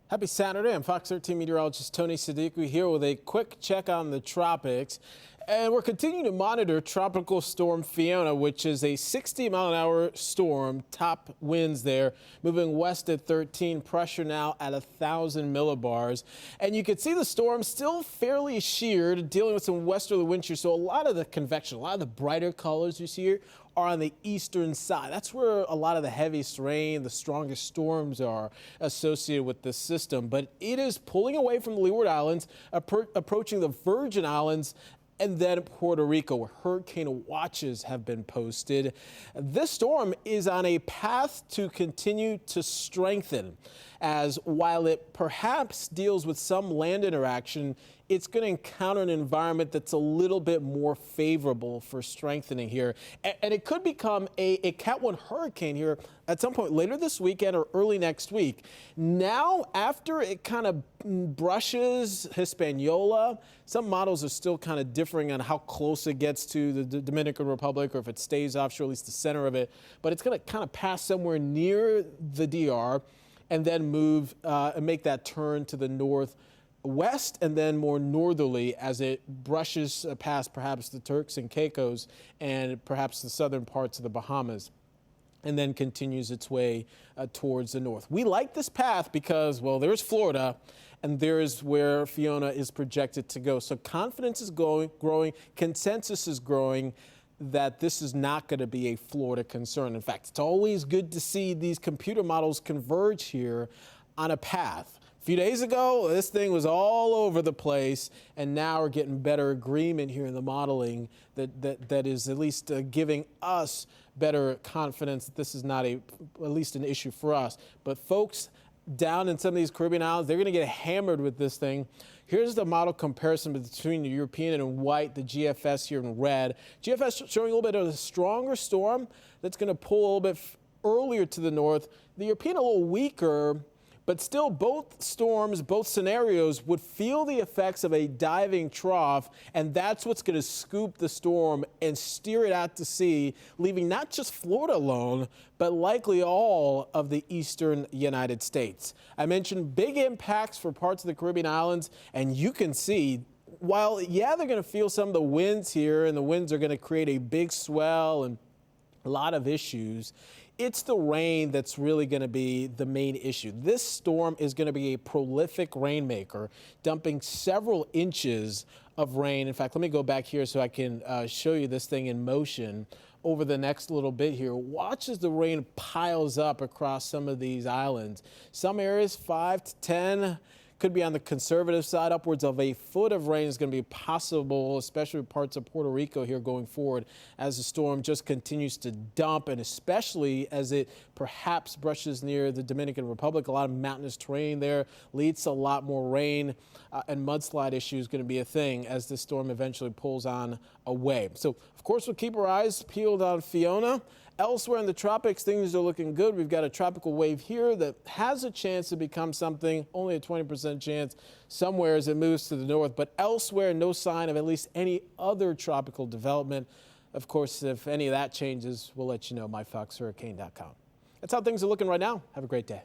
Happy Saturday. I'm Fox 13 meteorologist Tony Sadiku here with a quick check on the tropics. And we're continuing to monitor Tropical Storm Fiona, which is a 60-mile-an-hour storm, top winds there, moving west at 13, pressure now at 1,000 millibars. And you can see the storm still fairly sheared, dealing with some westerly wind shear. So a lot of the convection, a lot of the brighter colors you see here are on the eastern side. That's where a lot of the heaviest rain, the strongest storms are associated with this system. But it is pulling away from the Leeward Islands, approaching the Virgin Islands, and then Puerto Rico, where hurricane watches have been posted. This storm is on a path to continue to strengthen, as while it perhaps deals with some land interaction, it's going to encounter an environment that's a little bit more favorable for strengthening here. And it could become a Cat 1 hurricane here at some point later this weekend or early next week. Now, after it kind of brushes Hispaniola, some models are still kind of differing on how close it gets to the Dominican Republic or if it stays offshore, at least the center of it. But it's going to kind of pass somewhere near the DR and then move and make that turn to the northwest and then more northerly as it brushes past perhaps the Turks and Caicos and perhaps the southern parts of the Bahamas, and then continues its way towards the north. We like this path because, well, there's Florida, and there's where Fiona is projected to go. So confidence is growing, consensus is growing that this is not going to be a Florida concern. In fact, it's always good to see these computer models converge here on a path. A few days ago, this thing was all over the place, and now we're getting better agreement here in the modeling that is at least giving us better confidence that this is not at least an issue for us. But folks down in some of these Caribbean islands, they're going to get hammered with this thing. Here's the model comparison between the European in white, the GFS here in red. GFS showing a little bit of a stronger storm that's going to pull a little bit earlier to the north. The European a little weaker, but still both storms, both scenarios would feel the effects of a diving trough, and that's what's going to scoop the storm and steer it out to sea, leaving not just Florida alone, but likely all of the eastern United States. I mentioned big impacts for parts of the Caribbean islands, and you can see, while, yeah, they're going to feel some of the winds here, and the winds are going to create a big swell and a lot of issues, it's the rain that's really going to be the main issue. This storm is going to be a prolific rainmaker, dumping several inches of rain. In fact, let me go back here so I can show you this thing in motion over the next little bit here. Watch as the rain piles up across some of these islands. Some areas 5 to 10. Could be on the conservative side. Upwards of a foot of rain is going to be possible, especially parts of Puerto Rico here going forward as the storm just continues to dump, and especially as it perhaps brushes near the Dominican Republic. A lot of mountainous terrain there leads to a lot more rain, and mudslide issue is going to be a thing as the storm eventually pulls on away. So, of course, we'll keep our eyes peeled on Fiona. Elsewhere in the tropics, things are looking good. We've got a tropical wave here that has a chance to become something, only a 20% chance somewhere as it moves to the north. But elsewhere, no sign of at least any other tropical development. Of course, if any of that changes, we'll let you know, myfoxhurricane.com. That's how things are looking right now. Have a great day.